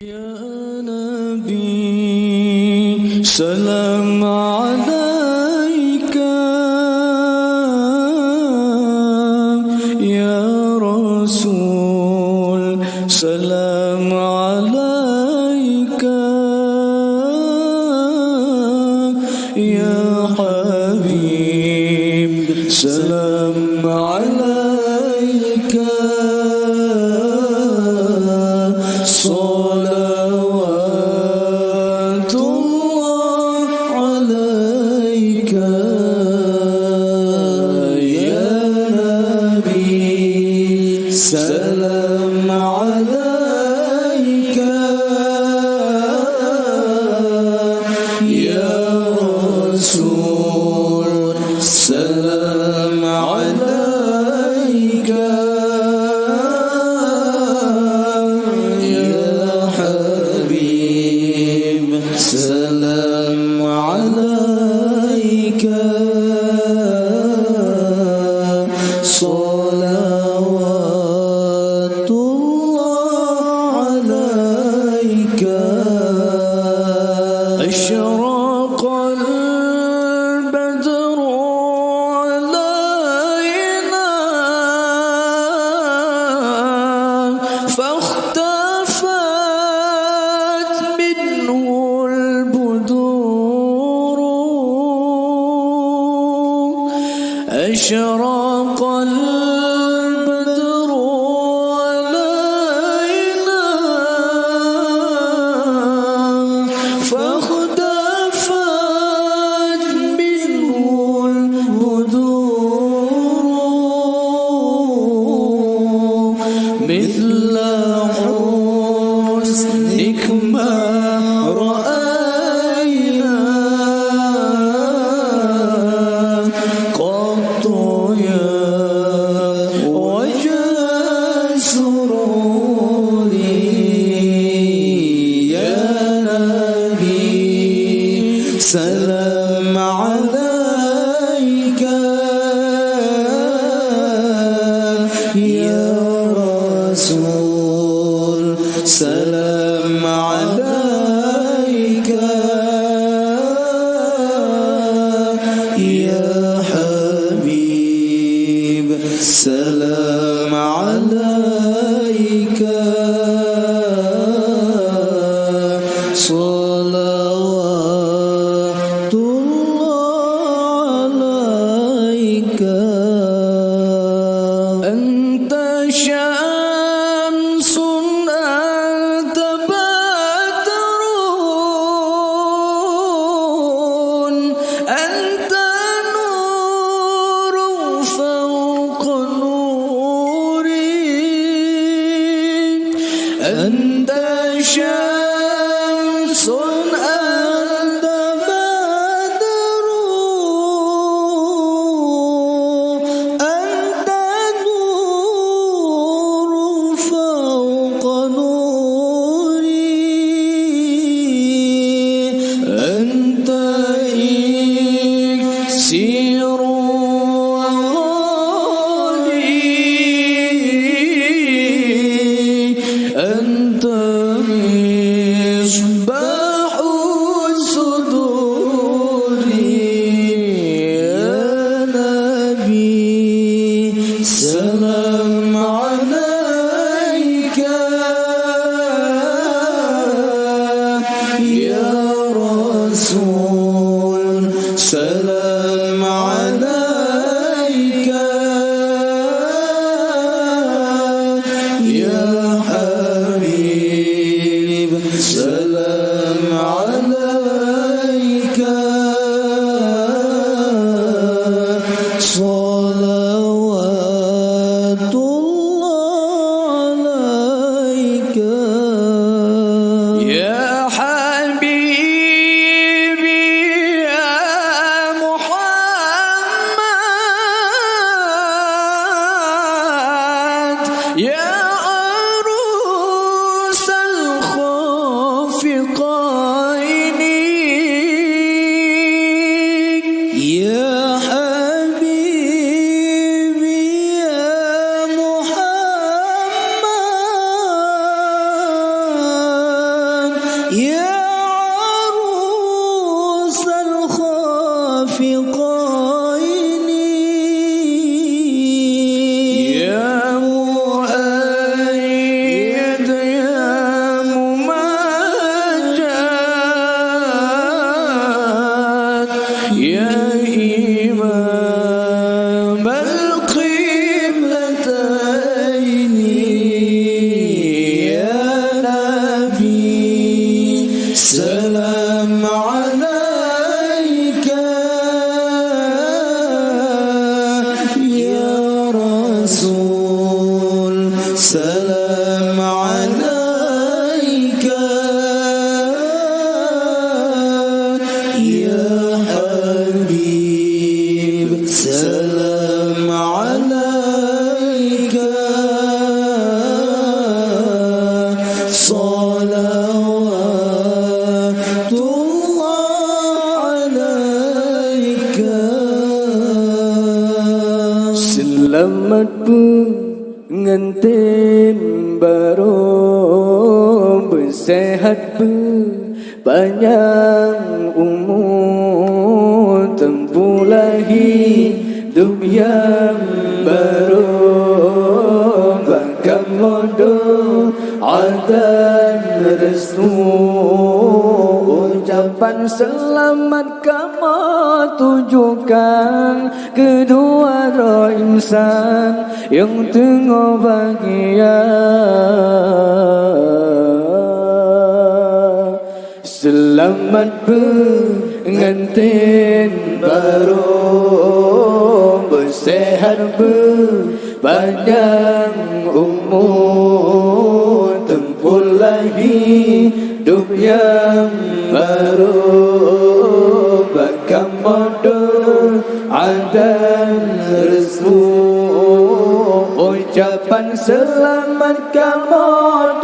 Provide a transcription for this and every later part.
يا نبي سلام عليك، يا رسول سلام عليك، يا حبيب سلام عليك، صلوات الله عليك، يا نبي سلام عليك، يا رسول سلام عليك، سلام عليك، صلوات الله عليك. أشرق البدر علينا فاختفت منه البدور، أشرق البدر علينا فاختفت منه البدور، مثل حسنك ما رأينا قط يا وجه سروري، يا نبي سلام عليك، يا رسول سلام عليك، يا حبيب سلام عليك، صلوات الله عليك. أنت شمس أنت بدر، أنت نور فوق نوري، أنت شمس أنت بدر، أنت نور فوق نوري، أنت إكسير أنت مصباح الصدور، يا نبي سلام عليك، يا رسول سلام عليك، يا حبيب سلام عليك، صلوات الله عليك. يا حبيبي يا محمد، يا عروس الخافقين، يا حبيبي يا محمد، سلام عليك يا حبيب سلام عليك صلوات الله عليك. Selamat pengantin baru bersehat berpanjang umur tempuhlah hidup yang baru bahkan doa dan restu ucapan selamat kamu tujukan kedua roh insan yang tengah bahagia. Selamat pengantin baru bersehat berpanjang umur tempuhlah hidup yang baru bahkan doa dan restu ucapan selamat kamu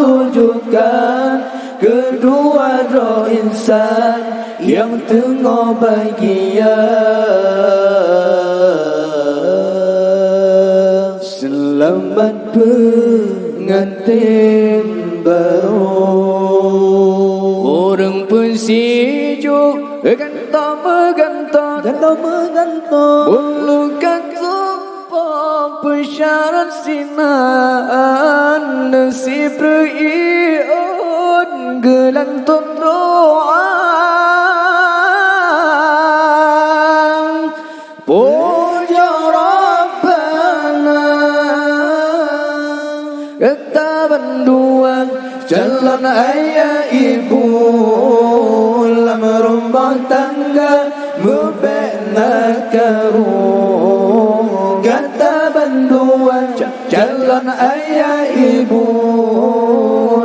tujukan kedua roh insan yang tengah bahagia. Selamat pengantin baru. Orang pensijuk gantong bulukan sumpah persyarat sinan nasib reiun gelantung doa puja Rabbana kata banduan jalan ayah ibu lam rumah tangga mubena karu kata banduan jalan ayah ibu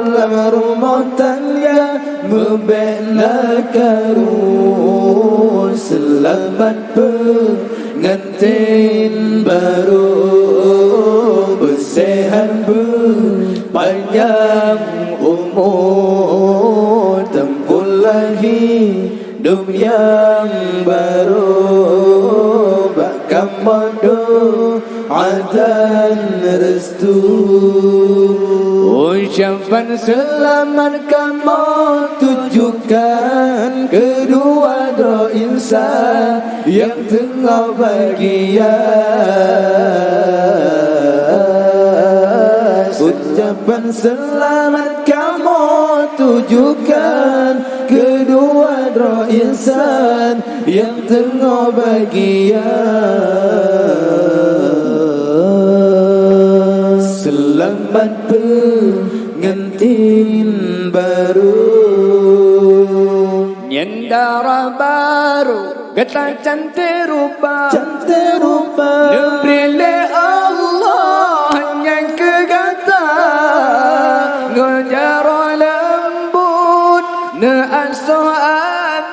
lam rumah tangga mubena karu. Selamat pengantin baru bersehat berpanjang umur tempuhlah hidup yang baru bahkan doa dan restu ucapan selamat kamu tujukan kedua roh insan yang tengah bahagia. Ucapan selamat kamu tujukan kedua roh insan yang tengah bahagia. Selamat pengantin baru nyendara baru gata cantik rupa diberi Allah yang kegata ngejar lembut neasuh anak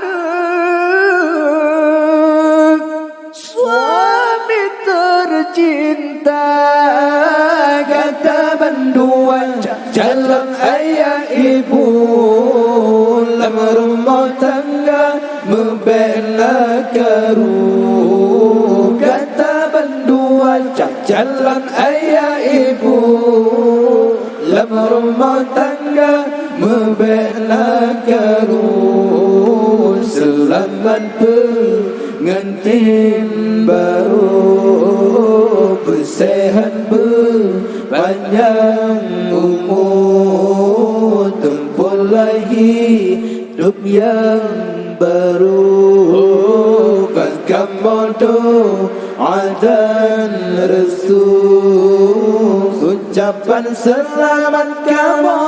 suami tercinta kata banduan jalan ayah ibu lam rumah tangga membela karu kata banduan jalan ayah ibu lam rumah tangga membela karu. Selamat pengantin baru bersehat berpanjang umur tempuhlah hidup yang baru bahkan doa dan restu ucapan selamat kamu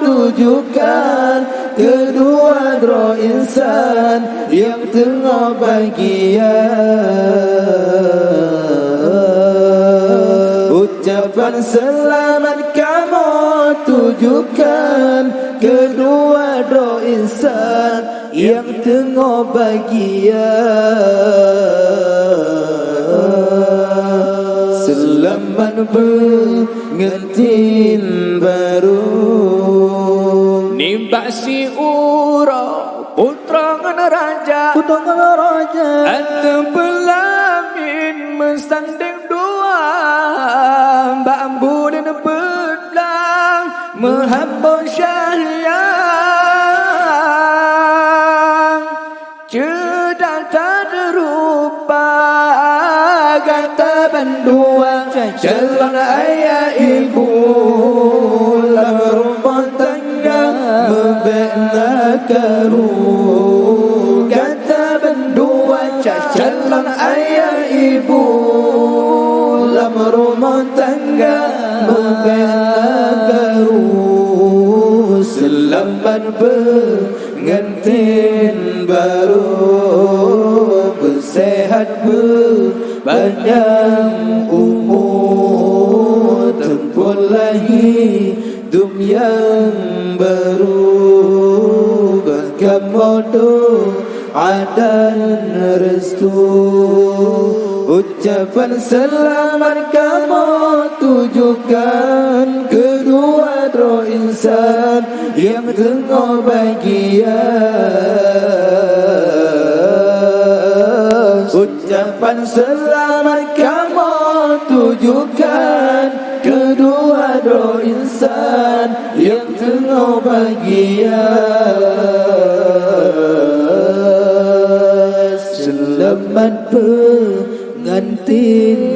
tujukan kedua roh insan yang tengah bahagia. Ucapan Ucapan selamat kamu tujukan kedua dua insan yang tengah bahagia. Selamat pengantin baru. Nimba si ura putra ngana raja, atau pelamin mensanding dua, bambu dan belang menghambur syahriang. Cedak tak rupa kata bandua, jalan ayah ibu dalam rumah tangga membina keruh. Kata bandua, jalan ayah ibu dalam rumah tangga membina keruh. Selamat pengantin baru, bersehat berpanjang umur, tempuh lagi hidup yang baru, berkamu doa dan restu. Ucapan selamat kamu tujukan kedua dua insan yang tengah bahagia. Ucapan selamat kamu tujukan kedua dua insan yang tengah bahagia. Selamat pengantin